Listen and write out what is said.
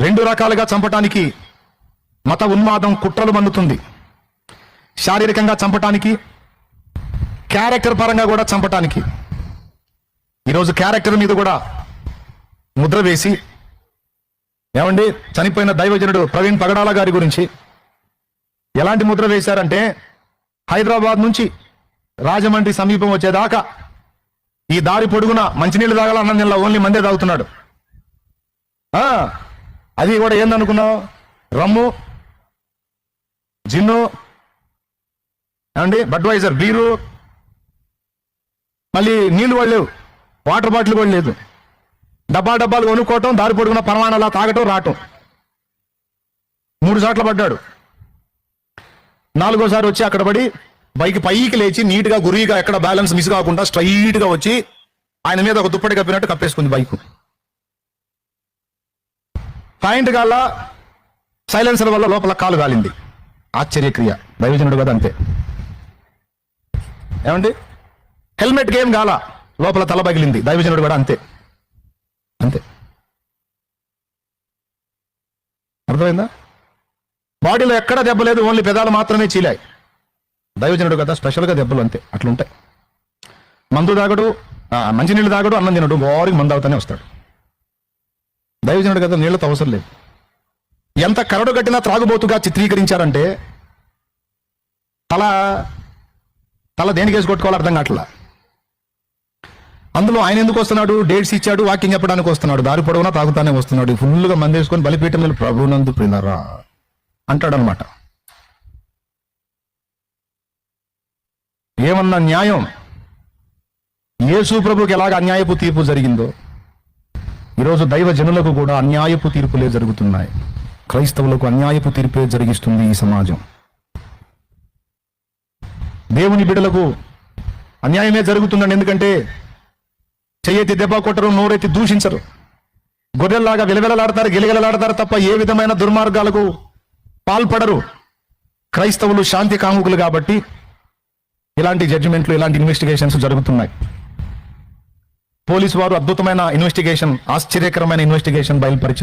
రెండు రకాలుగా చంపటానికి మత ఉన్మాదం కుట్రలు మన్నుతుంది. శారీరకంగా చంపటానికి, క్యారెక్టర్ పరంగా కూడా చంపటానికి. ఈరోజు క్యారెక్టర్ మీద కూడా ముద్ర వేసి, ఏమండి చనిపోయిన దైవజనుడు ప్రవీణ్ పగడాల గారి గురించి ఎలాంటి ముద్ర వేశారంటే, హైదరాబాద్ నుంచి రాజమండ్రి సమీపం వచ్చేదాకా ఈ దారి పొడుగున మంచినీళ్ళు తాగాల, అన్నం నీళ్ళ ఓన్లీ మందే తాగుతున్నాడు. అది కూడా ఏందనుకున్నావు? రమ్ము, జిన్ను, ఏమండి బడ్వైజర్ బీరు, మళ్ళీ నీళ్లు కూడా లేవు, వాటర్ బాటిల్ కూడా లేదు. డబ్బాలు కొనుక్కోవటం, దారి పొడుగున పరమాణాలా తాగటం, రావటం. 3 సార్లు పడ్డాడు. 4గోసారి వచ్చి అక్కడ పడి బైక్ పైకి లేచి నీట్గా గురిగా ఎక్కడ బ్యాలెన్స్ మిస్ కాకుండా స్ట్రైట్ గా వచ్చి ఆయన మీద ఒక దుప్పటి కప్పినట్టు కప్పేసుకుంది బైక్. పాయింట్ గాల సైలెన్సర్ వల్ల లోపల కాలు కాలింది. ఆశ్చర్యక్రియ. దైవజనుడు కదా అంతే. ఏమండి హెల్మెట్ గేమ్ గాల లోపల తల పగిలింది. దైవజనుడు కూడా అంతే అంతే. అర్థమైందా? బాడీలో ఎక్కడ దెబ్బ లేదు, ఓన్లీ పెదాలు మాత్రమే చీలాయి. దైవజనుడు కదా స్పెషల్గా దెబ్బలు అంతే, అట్లుంటాయి. మందు తాగడు, మంచినీళ్ళు తాగడు, అన్నం తినడు, బోరింగ్ మందు అవుతానే వస్తాడు. దైవజనుడు కదా నీళ్లతో అవసరం లేదు. ఎంత కరడు కట్టినా త్రాగుబోతుగా చిత్రీకరించారంటే తల దేనికి వేసి కొట్టుకోవాలి అర్థం కావట్లా. అందులో ఆయన ఎందుకు వస్తున్నాడు? డేట్స్ ఇచ్చాడు, వాకింగ్ చెప్పడానికి వస్తున్నాడు. దారి పొడవునా తాగుతానే వస్తున్నాడు. ఫుల్గా మందేసుకొని బలిపీఠం మీద ప్రభునందు ప్రియులారా అంటాడనమాట. ఏమన్నా న్యాయం? యేసు ప్రభుకి ఎలాగ అన్యాయపు తీర్పు జరిగిందో ఈరోజు దైవజనులకు కూడా అన్యాయపు తీర్పులే జరుగుతున్నాయి. క్రైస్తవులకు అన్యాయపు తీర్పే జరిగిస్తుంది ఈ సమాజం. దేవుని బిడ్డలకు అన్యాయమే జరుగుతుందండి. ఎందుకంటే చెయ్యెత్తి దెబ్బ కొట్టరు, నోరెత్తి దూషించరు, గొర్రెల్లాగా విలవిలలాడతారు, గిలగిలలాడతారు తప్ప ఏ విధమైన దుర్మార్గాలకు పాల్పడరు. క్రైస్తవులు శాంతి కాముకులు కాబట్టి ఇలాంటి జడ్జిమెంట్లు, ఇలాంటి ఇన్వెస్టిగేషన్స్ జరుగుతున్నాయి. పోలీసు వారు అద్భుతమైన ఇన్వెస్టిగేషన్, ఆశ్చర్యకరమైన ఇన్వెస్టిగేషన్ బయలుపరిచారు.